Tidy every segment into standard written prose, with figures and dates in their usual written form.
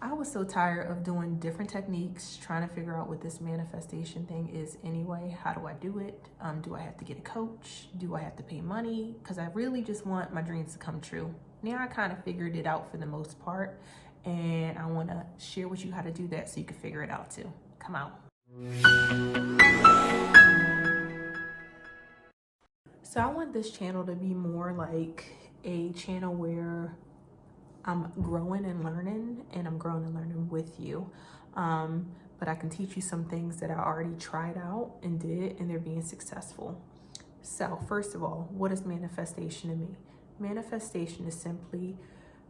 I was so tired of doing different techniques, trying to figure out what this manifestation thing is anyway. How do I do it? Do I have to get a coach? Do I have to pay money? Because I really just want my dreams to come true. Now I kind of figured it out for the most part, and I want to share with you how to do that so you can figure it out too. Come out. So I want this channel to be more like a channel where I'm growing and learning, and I'm growing and learning with you. But I can teach you some things that I already tried out and did, and they're being successful. So first of all, what is manifestation to me? Manifestation is simply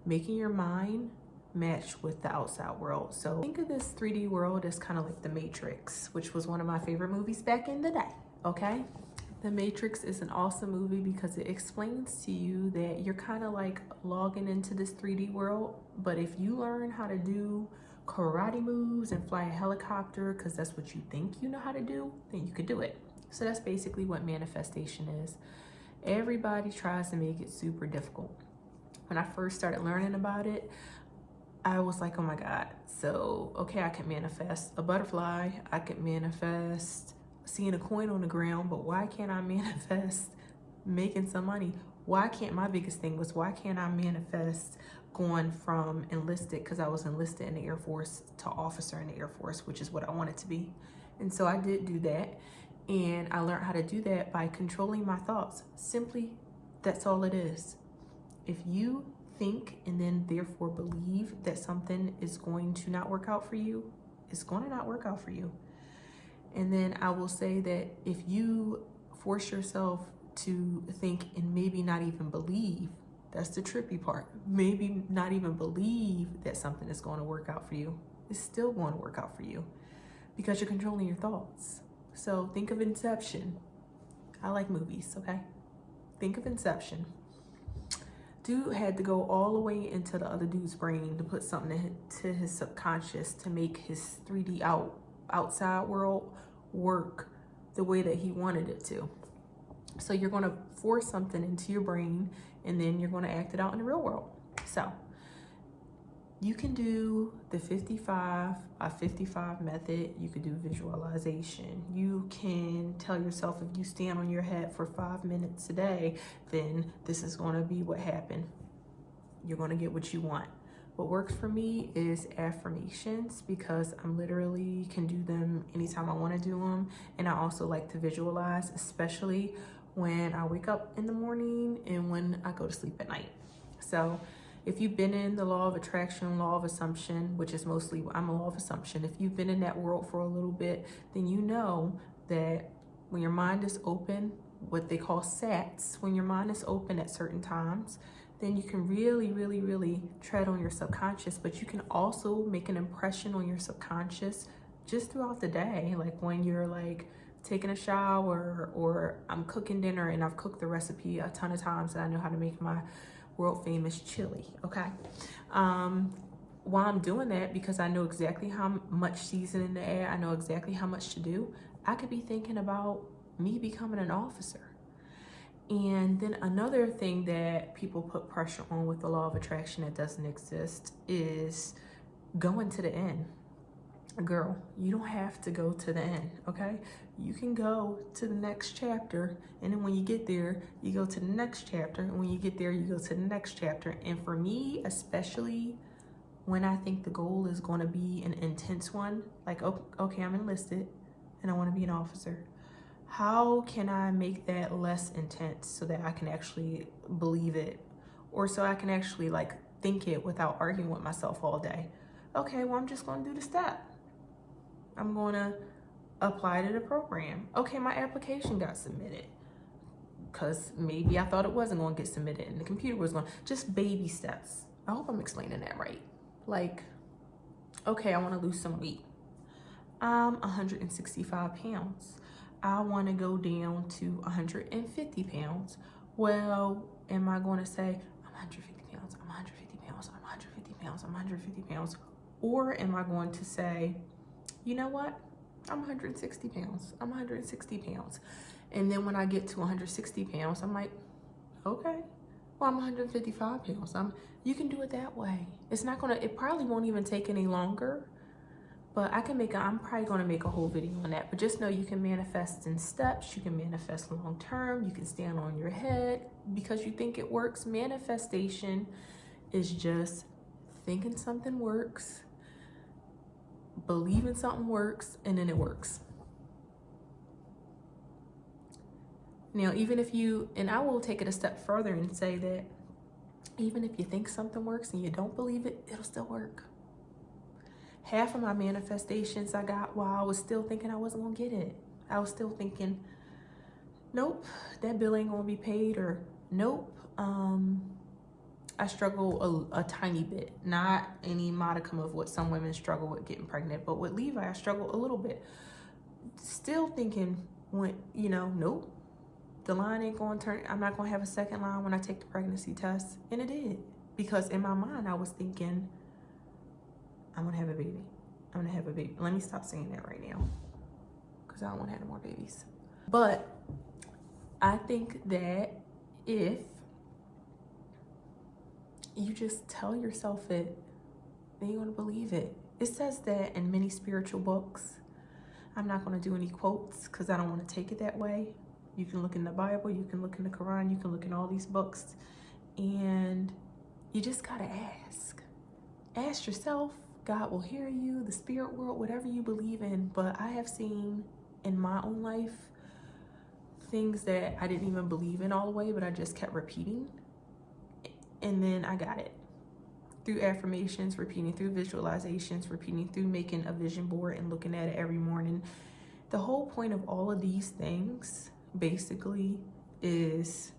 making your mind match with the outside world. So think of this 3D world as kind of like The Matrix, which was one of my favorite movies back in the day, okay? The Matrix is an awesome movie because it explains to you that you're kind of like logging into this 3D world, but if you learn how to do karate moves and fly a helicopter, because that's what you think you know how to do, then you could do it. So that's basically what manifestation is. Everybody tries to make it super difficult. When I first started learning about it, I was like, oh my God. So, okay, I can manifest a butterfly. I could manifest seeing a coin on the ground, but why can't I manifest making some money? Why can't, my biggest thing was, why can't I manifest going from enlisted, because I was enlisted in the Air Force, to officer in the Air Force, which is what I wanted to be. And so I did do that. And I learned how to do that by controlling my thoughts. Simply, that's all it is. If you think and then therefore believe that something is going to not work out for you, it's going to not work out for you. And then I will say that if you force yourself to think and maybe not even believe, that's the trippy part, maybe not even believe that something is going to work out for you, it's still going to work out for you because you're controlling your thoughts. So think of Inception. I like movies, okay? Think of Inception. Dude had to go all the way into the other dude's brain to put something to his subconscious to make his 3D outside world work the way that he wanted it to. So you're going to force something into your brain, and then you're going to act it out in the real world. So you can do the 55 by 55 method. You could do visualization. You can tell yourself, if you stand on your head for 5 minutes a day, then this is going to be what happened. You're going to get what you want. What works for me is affirmations, because I'm literally can do them anytime I want to do them. And I also like to visualize, especially when I wake up in the morning and when I go to sleep at night. So if you've been in the law of attraction, law of assumption, which is mostly, I'm a law of assumption. If you've been in that world for a little bit, then you know that when your mind is open, what they call SATs, when your mind is open at certain times, then you can really, really, really tread on your subconscious, but you can also make an impression on your subconscious just throughout the day. Like when you're like taking a shower, or I'm cooking dinner and I've cooked the recipe a ton of times and I know how to make my world famous chili, okay? While I'm doing that, because I know exactly how much seasoning to add, I know exactly how much to do, I could be thinking about me becoming an officer. And then another thing that people put pressure on with the law of attraction that doesn't exist is going to the end. Girl, you don't have to go to the end, okay? You can go to the next chapter, and then when you get there, you go to the next chapter, and when you get there, you go to the next chapter. And for me, especially when I think the goal is going to be an intense one, like, okay, I'm enlisted and I want to be an officer. How can I make that less intense so that I can actually believe it, or so I can actually like think it without arguing with myself all day? Okay, well, I'm just going to do the step. I'm going to apply to the program. Okay, my application got submitted, because maybe I thought it wasn't going to get submitted and the computer was going to, just baby steps. I hope I'm explaining that right. Like, okay, I want to lose some weight. I'm 165 pounds. I want to go down to 150 pounds. Well, am I going to say, I'm 150 pounds, I'm 150 pounds, I'm 150 pounds, I'm 150 pounds? Or am I going to say, you know what? I'm 160 pounds. I'm 160 pounds. And then when I get to 160 pounds, I'm like, okay, Well, I'm 155 pounds. You can do it that way. It probably won't even take any longer, but I'm probably gonna make a whole video on that. But just know you can manifest in steps, you can manifest long term, you can stand on your head because you think it works. Manifestation is just thinking something works, believing something works, and then it works. Now, and I will take it a step further and say that even if you think something works and you don't believe it, it'll still work. Half of my manifestations I got while I was still thinking I wasn't gonna get it. I was still thinking, nope, that bill ain't gonna be paid, or nope, I struggle a tiny bit, not any modicum of what some women struggle with getting pregnant, but with Levi, I struggle a little bit. Still thinking, nope, the line ain't gonna turn, I'm not gonna have a second line when I take the pregnancy test. And it did, because in my mind, I was thinking, I'm gonna have a baby. I'm gonna have a baby. Let me stop saying that right now, because I don't wanna have no more babies. But I think that if you just tell yourself it, then you're gonna believe it. It says that in many spiritual books. I'm not gonna do any quotes because I don't wanna take it that way. You can look in the Bible, you can look in the Quran, you can look in all these books, and you just gotta ask. Ask yourself, God will hear you, the spirit world, whatever you believe in. But I have seen in my own life things that I didn't even believe in all the way, but I just kept repeating. And then I got it. Through affirmations, repeating through visualizations, repeating through making a vision board and looking at it every morning. The whole point of all of these things basically is,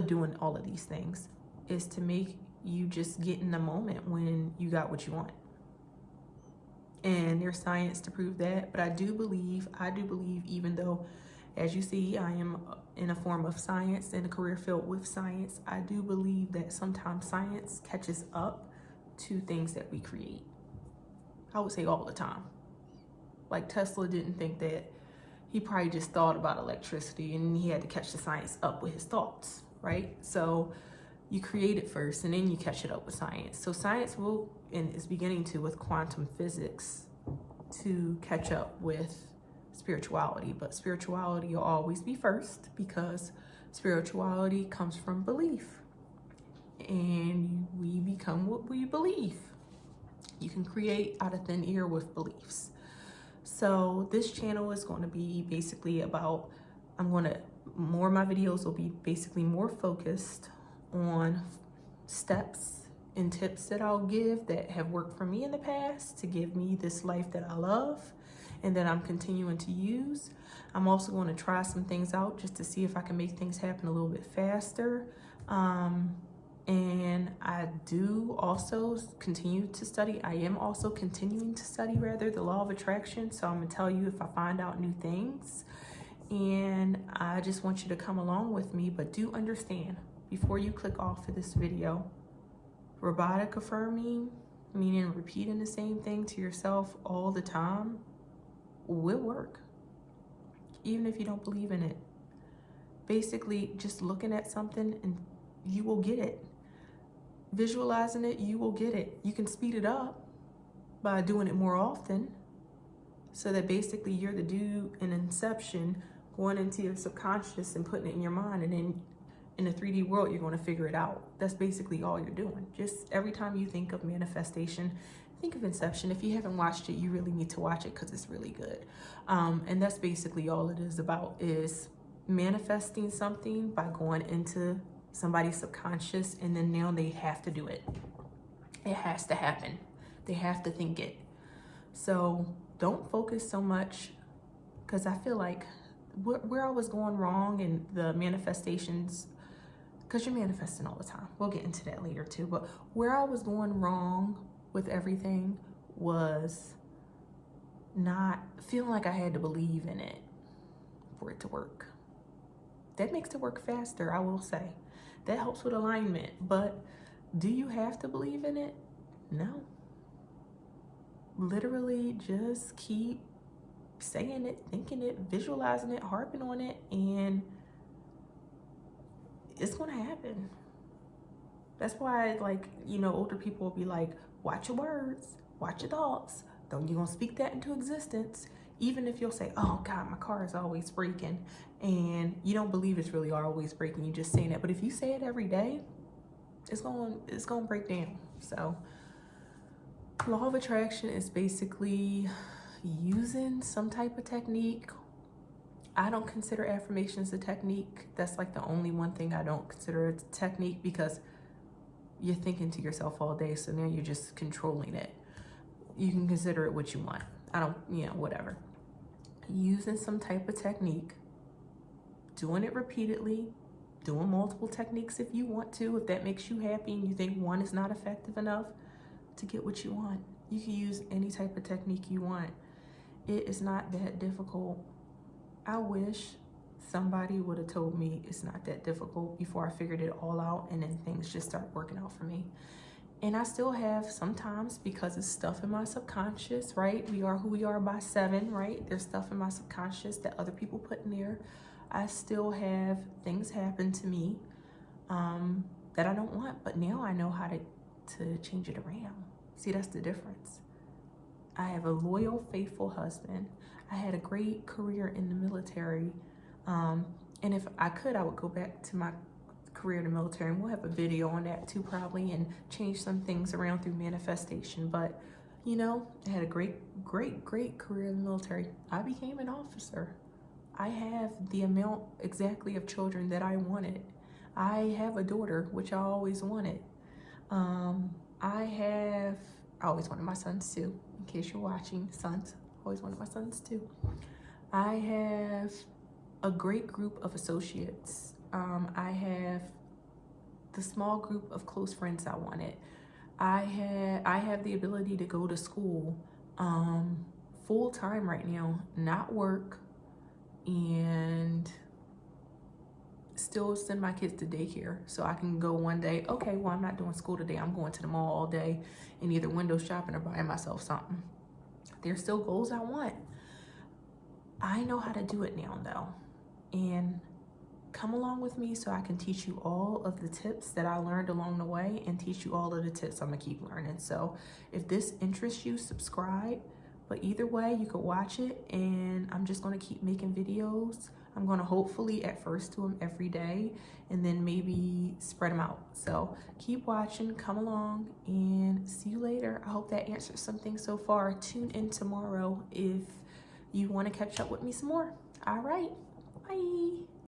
doing all of these things is to make you just get in the moment when you got what you want. And there's science to prove that, but I do believe, even though, as you see, I am in a form of science, in a career field with science, I do believe that sometimes science catches up to things that we create. I would say all the time. Like Tesla didn't think that, he probably just thought about electricity and he had to catch the science up with his thoughts, right? So you create it first and then you catch it up with science. So science will, and is beginning to with quantum physics, to catch up with spirituality. But spirituality will always be first, because spirituality comes from belief. And we become what we believe. You can create out of thin air with beliefs. So this channel is going to be basically about, more of my videos will be basically more focused on steps and tips that I'll give that have worked for me in the past to give me this life that I love and that I'm continuing to use. I'm also going to try some things out just to see if I can make things happen a little bit faster. And I do also continue to study. I am also continuing to study, the law of attraction. So I'm gonna tell you if I find out new things. And I just want you to come along with me, but do understand, before you click off of this video, robotic affirming, meaning repeating the same thing to yourself all the time, will work, even if you don't believe in it. Basically, just looking at something and you will get it. Visualizing it, you will get it. You can speed it up by doing it more often, so that basically you're the dude in Inception going into your subconscious and putting it in your mind, and then in the 3D world, you're going to figure it out. That's basically all you're doing. Just every time you think of manifestation, think of Inception. If you haven't watched it, you really need to watch it because it's really good. And that's basically all it is about, is manifesting something by going into somebody's subconscious, and then now they have to do it. It has to happen. They have to think it. So don't focus so much, because I feel like where I was going wrong in the manifestations, because you're manifesting all the time. We'll get into that later too. But where I was going wrong with everything was not feeling like I had to believe in it for it to work. That makes it work faster, I will say. That helps with alignment. But do you have to believe in it? No. Literally just keep saying it, thinking it, visualizing it, harping on it, and it's gonna happen. That's why, like, you know, older people will be like, watch your words, watch your thoughts. Don't you gonna speak that into existence. Even if you'll say, oh God, my car is always breaking, and you don't believe it's really always breaking, you just saying that. But if you say it every day, it's gonna break down. So law of attraction is basically using some type of technique. I don't consider affirmations a technique. That's like the only one thing I don't consider a technique, because you're thinking to yourself all day, so now you're just controlling it. You can consider it what you want. I don't, you know, whatever. Using some type of technique, doing it repeatedly, doing multiple techniques if you want to, if that makes you happy and you think one is not effective enough to get what you want. You can use any type of technique you want. It is not that difficult. I wish somebody would have told me it's not that difficult before I figured it all out, and then things just started working out for me. And I still have sometimes, because it's stuff in my subconscious, right? We are who we are by 7, right? There's stuff in my subconscious that other people put in there. I still have things happen to me that I don't want, but now I know how to change it around. See, that's the difference. I have a loyal, faithful husband. I had a great career in the military. And if I could, I would go back to my career in the military, and we'll have a video on that too probably, and change some things around through manifestation. But you know, I had a great career in the military. I became an officer. I have the amount exactly of children that I wanted. I have a daughter, which I always wanted. I always wanted my sons too, in case you're watching, sons. Always wanted my sons too. I have a great group of associates. I have the small group of close friends I wanted. I have the ability to go to school full time right now, not work, and still send my kids to daycare, so I can go one day, okay, well, I'm not doing school today, I'm going to the mall all day and either window shopping or buying myself something. There's still goals I want. I know how to do it now though, and come along with me so I can teach you all of the tips that I learned along the way, and teach you all of the tips I'm gonna keep learning. So if this interests you, subscribe. But either way, you could watch it, and I'm just gonna keep making videos. I'm gonna hopefully at first do them every day, and then maybe spread them out. So keep watching, come along, and see you later. I hope that answers something so far. Tune in tomorrow if you wanna catch up with me some more. All right, bye.